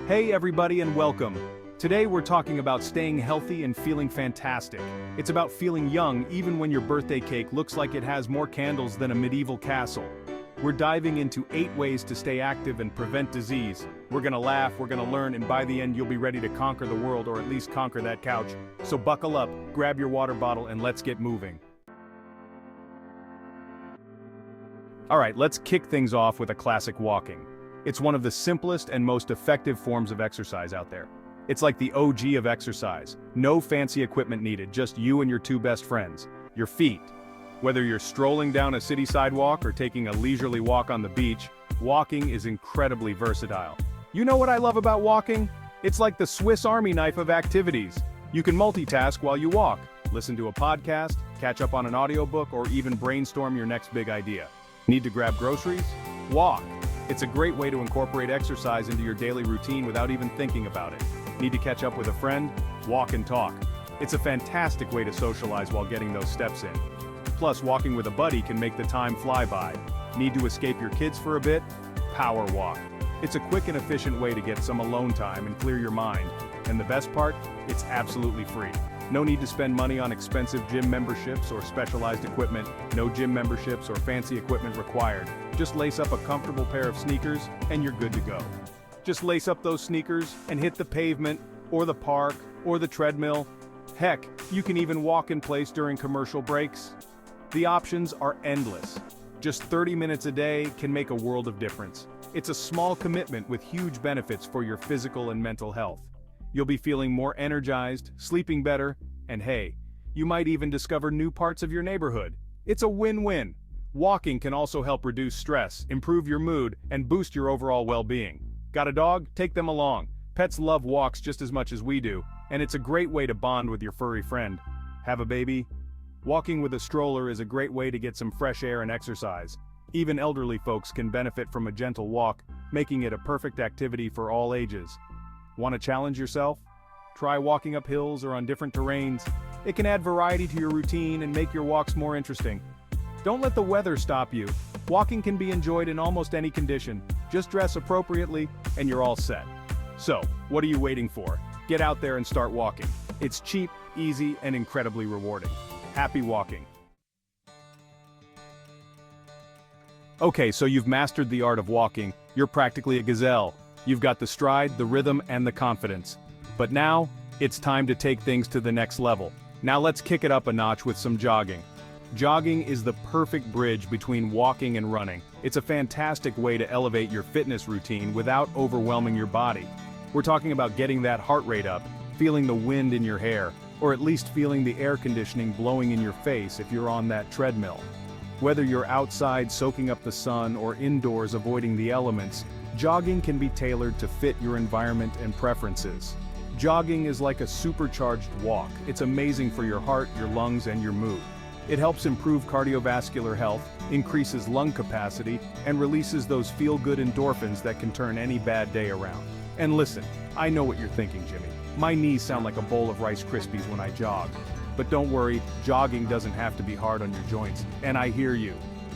Hey everybody and welcome. Today we're talking about staying healthy and feeling fantastic. It's about feeling young even when your birthday cake looks like it has more candles than a medieval castle. We're diving into 8 ways to stay active and prevent disease. We're gonna laugh, we're gonna learn, and by the end you'll be ready to conquer the world, or at least conquer that couch. So buckle up, grab your water bottle, and let's get moving. Alright, let's kick things off with a classic: walking. It's one of the simplest and most effective forms of exercise out there. It's like the OG of exercise. No fancy equipment needed, just you and your 2 best friends, your feet. Whether you're strolling down a city sidewalk or taking a leisurely walk on the beach, walking is incredibly versatile. You know what I love about walking? It's like the Swiss Army knife of activities. You can multitask while you walk, listen to a podcast, catch up on an audiobook, or even brainstorm your next big idea. Need to grab groceries? Walk. It's a great way to incorporate exercise into your daily routine without even thinking about it. Need to catch up with a friend? Walk and talk. It's a fantastic way to socialize while getting those steps in. Plus, walking with a buddy can make the time fly by. Need to escape your kids for a bit? Power walk. It's a quick and efficient way to get some alone time and clear your mind. And the best part? It's absolutely free. No need to spend money on expensive gym memberships or specialized equipment. No gym memberships or fancy equipment required. Just lace up a comfortable pair of sneakers and you're good to go. Just lace up those sneakers and hit the pavement, or the park, or the treadmill. Heck, you can even walk in place during commercial breaks. The options are endless. Just 30 minutes a day can make a world of difference. It's a small commitment with huge benefits for your physical and mental health. You'll be feeling more energized, sleeping better, and hey, you might even discover new parts of your neighborhood. It's a win-win. Walking can also help reduce stress, improve your mood, and boost your overall well-being. Got a dog? Take them along. Pets love walks just as much as we do, and it's a great way to bond with your furry friend. Have a baby? Walking with a stroller is a great way to get some fresh air and exercise. Even elderly folks can benefit from a gentle walk, making it a perfect activity for all ages. Want to challenge yourself? Try walking up hills or on different terrains. It can add variety to your routine and make your walks more interesting. Don't let the weather stop you. Walking can be enjoyed in almost any condition. Just dress appropriately and you're all set. So, what are you waiting for? Get out there and start walking. It's cheap, easy, and incredibly rewarding. Happy walking. Okay, so you've mastered the art of walking. You're practically a gazelle. You've got the stride, the rhythm, and the confidence. But now, it's time to take things to the next level. Now let's kick it up a notch with some jogging. Jogging is the perfect bridge between walking and running. It's a fantastic way to elevate your fitness routine without overwhelming your body. We're talking about getting that heart rate up, feeling the wind in your hair, or at least feeling the air conditioning blowing in your face if you're on that treadmill. Whether you're outside soaking up the sun or indoors avoiding the elements, jogging can be tailored to fit your environment and preferences. Jogging is like a supercharged walk. It's amazing for your heart, your lungs, and your mood. It helps improve cardiovascular health, increases lung capacity, and releases those feel-good endorphins that can turn any bad day around. And listen, I know what you're thinking, Jimmy. My knees sound like a bowl of Rice Krispies when I jog. But don't worry, jogging doesn't have to be hard on your joints, and I hear you.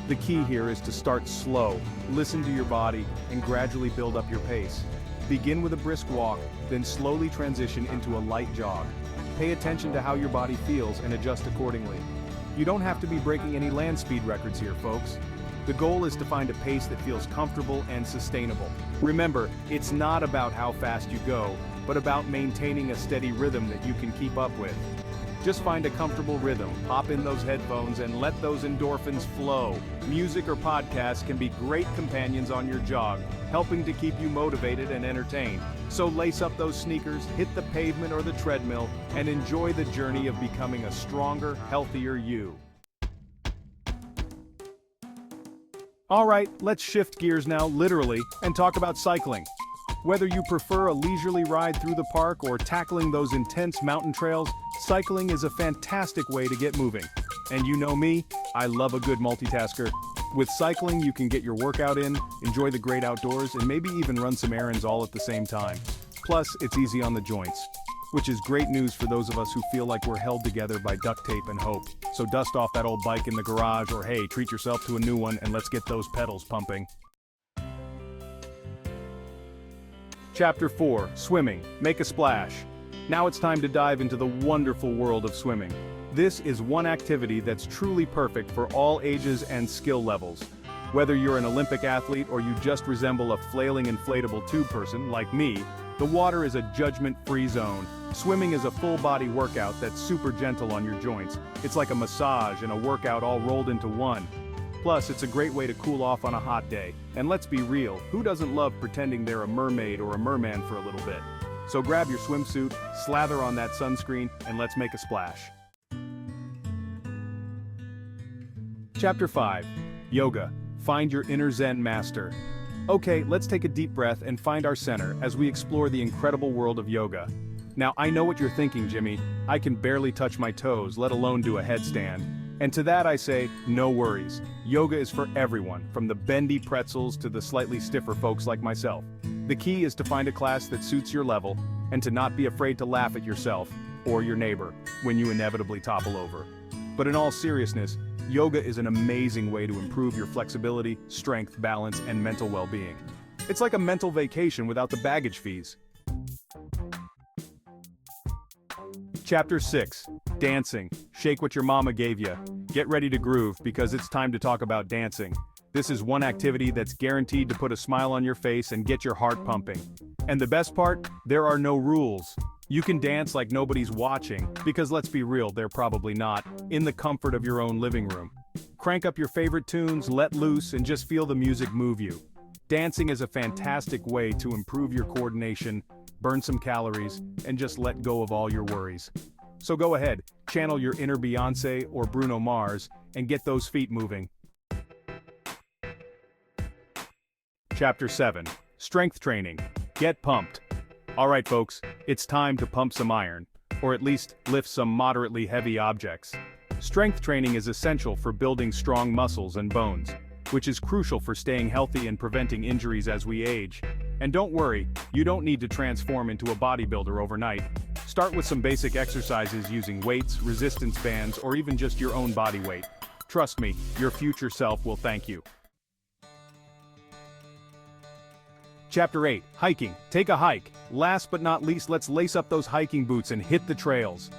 The key here is to start slow, listen to your body, and gradually build up your pace. Begin with a brisk walk, then slowly transition into a light jog. Pay attention to how your body feels and adjust accordingly. You don't have to be breaking any land speed records here, folks. The goal is to find a pace that feels comfortable and sustainable. Remember, it's not about how fast you go, but about maintaining a steady rhythm that you can keep up with. Just find a comfortable rhythm, pop in those headphones, and let those endorphins flow. Music or podcasts can be great companions on your jog, helping to keep you motivated and entertained. So lace up those sneakers, hit the pavement or the treadmill, and enjoy the journey of becoming a stronger, healthier you. Alright, let's shift gears now, literally, and talk about cycling. Whether you prefer a leisurely ride through the park or tackling those intense mountain trails, cycling is a fantastic way to get moving. And you know me, I love a good multitasker. With cycling, you can get your workout in, enjoy the great outdoors, and maybe even run some errands all at the same time. Plus, it's easy on the joints, which is great news for those of us who feel like we're held together by duct tape and hope. So dust off that old bike in the garage, or hey, treat yourself to a new one and let's get those pedals pumping. Chapter 4, Swimming, Make a Splash. Now it's time to dive into the wonderful world of swimming. This is one activity that's truly perfect for all ages and skill levels. Whether you're an Olympic athlete or you just resemble a flailing inflatable tube person like me, the water is a judgment-free zone. Swimming is a full-body workout that's super gentle on your joints. It's like a massage and a workout all rolled into one. Plus, it's a great way to cool off on a hot day. And let's be real, who doesn't love pretending they're a mermaid or a merman for a little bit? So grab your swimsuit, slather on that sunscreen, and let's make a splash. Chapter 5. Yoga. Find your inner Zen master. Okay, let's take a deep breath and find our center as we explore the incredible world of yoga. Now, I know what you're thinking, Jimmy. I can barely touch my toes, let alone do a headstand. And to that I say, no worries. Yoga is for everyone, from the bendy pretzels to the slightly stiffer folks like myself. The key is to find a class that suits your level, and to not be afraid to laugh at yourself, or your neighbor, when you inevitably topple over. But in all seriousness, yoga is an amazing way to improve your flexibility, strength, balance, and mental well-being. It's like a mental vacation without the baggage fees. Chapter 6. Dancing. Shake what your mama gave you. Get ready to groove because it's time to talk about dancing. This is one activity that's guaranteed to put a smile on your face and get your heart pumping. And the best part? There are no rules. You can dance like nobody's watching, because let's be real, they're probably not, in the comfort of your own living room. Crank up your favorite tunes, let loose, and just feel the music move you. Dancing is a fantastic way to improve your coordination, burn some calories, and just let go of all your worries. So go ahead, channel your inner Beyoncé or Bruno Mars, and get those feet moving. Chapter 7. Strength Training. Get pumped. Alright folks, it's time to pump some iron, or at least lift some moderately heavy objects. Strength training is essential for building strong muscles and bones, which is crucial for staying healthy and preventing injuries as we age. And don't worry, you don't need to transform into a bodybuilder overnight. Start with some basic exercises using weights, resistance bands, or even just your own body weight. Trust me, your future self will thank you. Chapter 8. Hiking. Take a hike. Last but not least, let's lace up those hiking boots and hit the trails.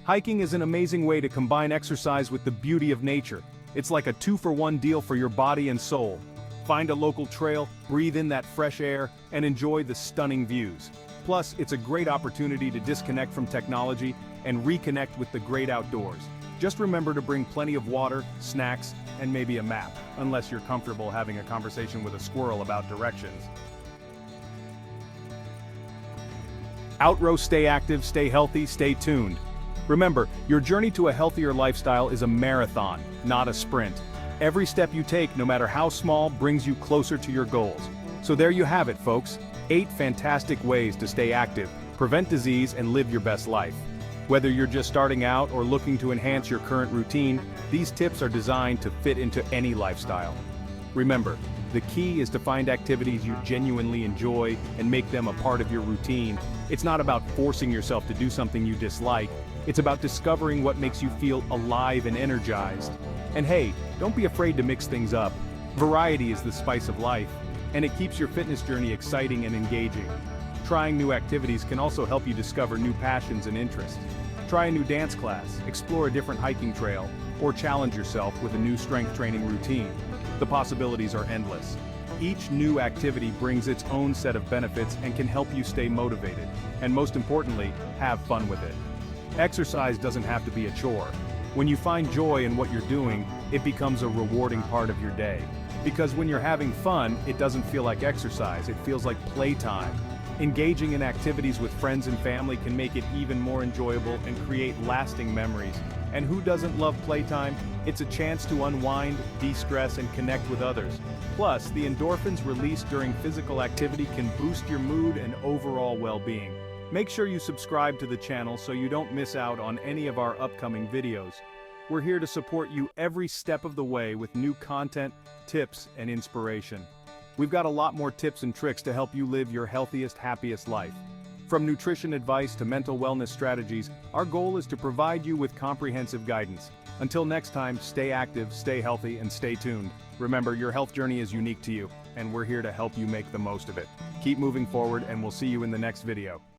Hiking is an amazing way to combine exercise with the beauty of nature. It's like a 2-for-1 deal for your body and soul. Find a local trail, breathe in that fresh air, and enjoy the stunning views. Plus, it's a great opportunity to disconnect from technology and reconnect with the great outdoors. Just remember to bring plenty of water, snacks, and maybe a map, unless you're comfortable having a conversation with a squirrel about directions. Outrow, stay active, stay healthy, stay tuned. Remember, your journey to a healthier lifestyle is a marathon, not a sprint. Every step you take, no matter how small, brings you closer to your goals. So there you have it, folks. 8 fantastic ways to stay active, prevent disease, and live your best life. Whether you're just starting out or looking to enhance your current routine, these tips are designed to fit into any lifestyle. Remember, the key is to find activities you genuinely enjoy and make them a part of your routine. It's not about forcing yourself to do something you dislike. It's about discovering what makes you feel alive and energized. And hey, don't be afraid to mix things up. Variety is the spice of life, and it keeps your fitness journey exciting and engaging. Trying new activities can also help you discover new passions and interests. Try a new dance class, explore a different hiking trail, or challenge yourself with a new strength training routine. The possibilities are endless. Each new activity brings its own set of benefits and can help you stay motivated, and most importantly, have fun with it. Exercise doesn't have to be a chore. When you find joy in what you're doing, it becomes a rewarding part of your day. Because when you're having fun, it doesn't feel like exercise, it feels like playtime. Engaging in activities with friends and family can make it even more enjoyable and create lasting memories. And who doesn't love playtime? It's a chance to unwind, de-stress, and connect with others. Plus, the endorphins released during physical activity can boost your mood and overall well-being. Make sure you subscribe to the channel so you don't miss out on any of our upcoming videos. We're here to support you every step of the way with new content, tips, and inspiration. We've got a lot more tips and tricks to help you live your healthiest, happiest life. From nutrition advice to mental wellness strategies, our goal is to provide you with comprehensive guidance. Until next time, stay active, stay healthy, and stay tuned. Remember, your health journey is unique to you. and we're here to help you make the most of it. Keep moving forward and we'll see you in the next video.